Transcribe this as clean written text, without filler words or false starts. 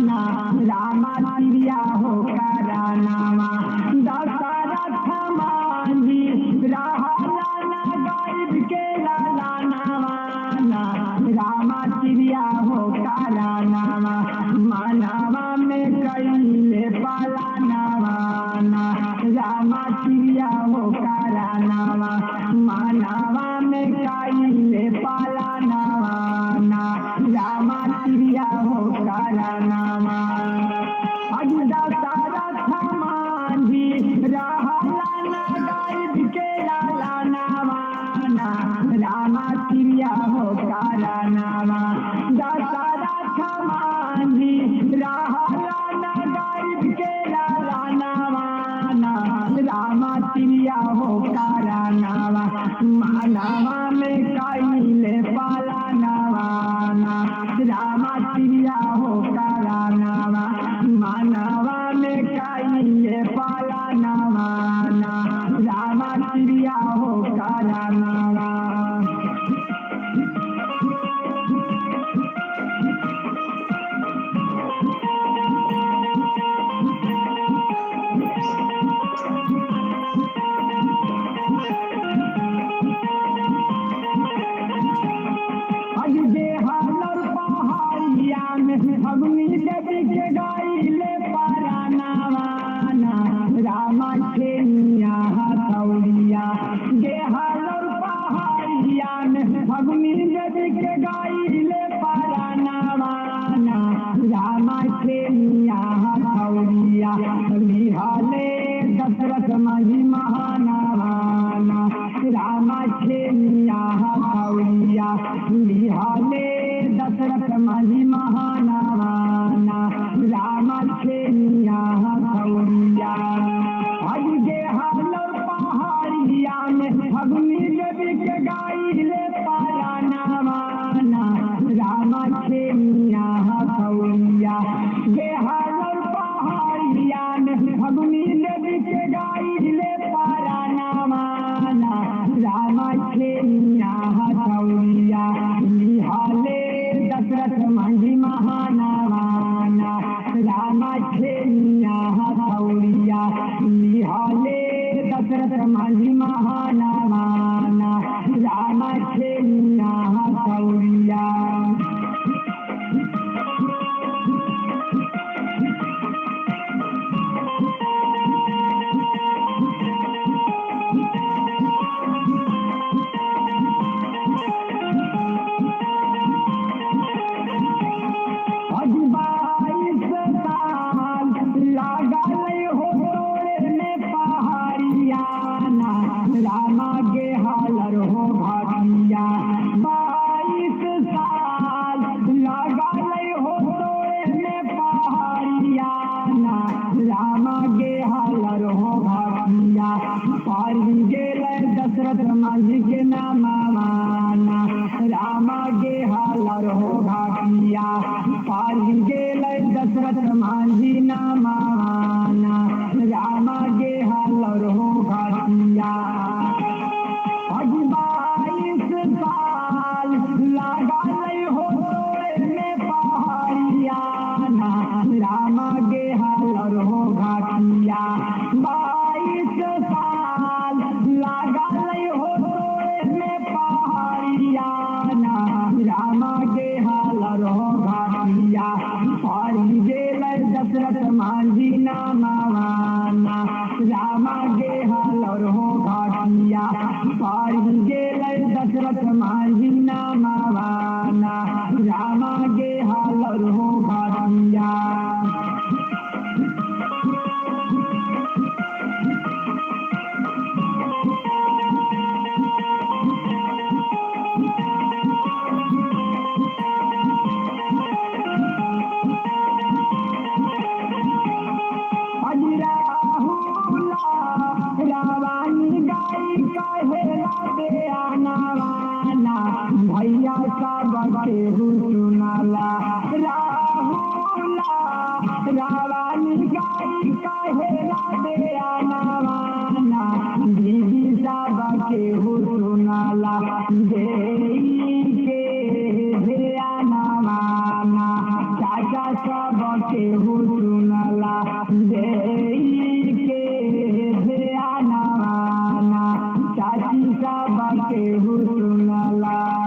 ना रामा तिरिया हो करानावा दशरथ मांझी रहला ना गायब के लाला नावा ना रामा तिरिया हो करानावा मानवा में कैले पाला नावा ना रामा तिरिया हो करानावा मानवा में कैले पाला नावा ना रामा तिरिया हो करानावा दशरथ मांझी रहला ना गायब के लाला नावा ना रामा तिरिया हो करानावा दशरथ मांझी रहला ना गायब के लाला नावा ना रामा तिरिया हो करानावा मानवा में कैले पाला नावा ना रामा तिरिया हो करानावा मानवा में कैले पाला नावा ना रामा तिरिया हो करानावा अग्नि देवी के गाइले पारानावा ना रामा खेनिया हथौड़िया गेहलोर पहाड़िया में अग्नि देवी के गाइले पारानावा ना रामा खेनिया हथौड़िया लिहाले दशरथ मांझी महानावा ना रामा खेनिया हथौड़िया लिहाले दशरथ मांझी महानावा ना रामा खेनिया हथौड़िया गे हालोर पहाड़िया में अग्नि देवी के गाइले पारानावा ना रामा खेनिया हथौड़िया गे हालोर पहाड़िया में अग्नि देवी के गाइले पारानावा ना रामा खेनिया हथौड़िया लिहाले दशरथ मांझी महानावा ना रामा खेनिया हथौड़िया लिहाले दशरथ मांझी महानावा ना रामा खेनिया हथौड़िया रामा के हालर हो भाटिया 22 साल लगा ले हो तोरे में पहाड़िया ना रामा के हालर हो भाटिया पारी गेले दशरथ मांझी के नामावा ना रामा के हालर हो भाटिया पारी गेले दशरथ मांझी नामावा ना रामा के हालर हो भाटिया 22 साल लगा ले हो तोरे में पहाड़िया ना रामा के हालर हो घाटिया 22 साल लगा ले हो तोरे में पहाड़िया ना रामा के हालर हो घाटिया पारी गेले दशरथ मांझी नामावा ना रामा के हालर हो घाटिया पारी गेले दशरथ मांझी नामावा ना रामा के हालर हो घाटिया रावानी गाई कहेला दे आनावा ना भैया सब के सुनाला राहुला रावानी गाई कहेला दे आनावा ना दीदी सब के सुनाला देई के आनावा ना चाचा सब बाकी सब के हुसुनला।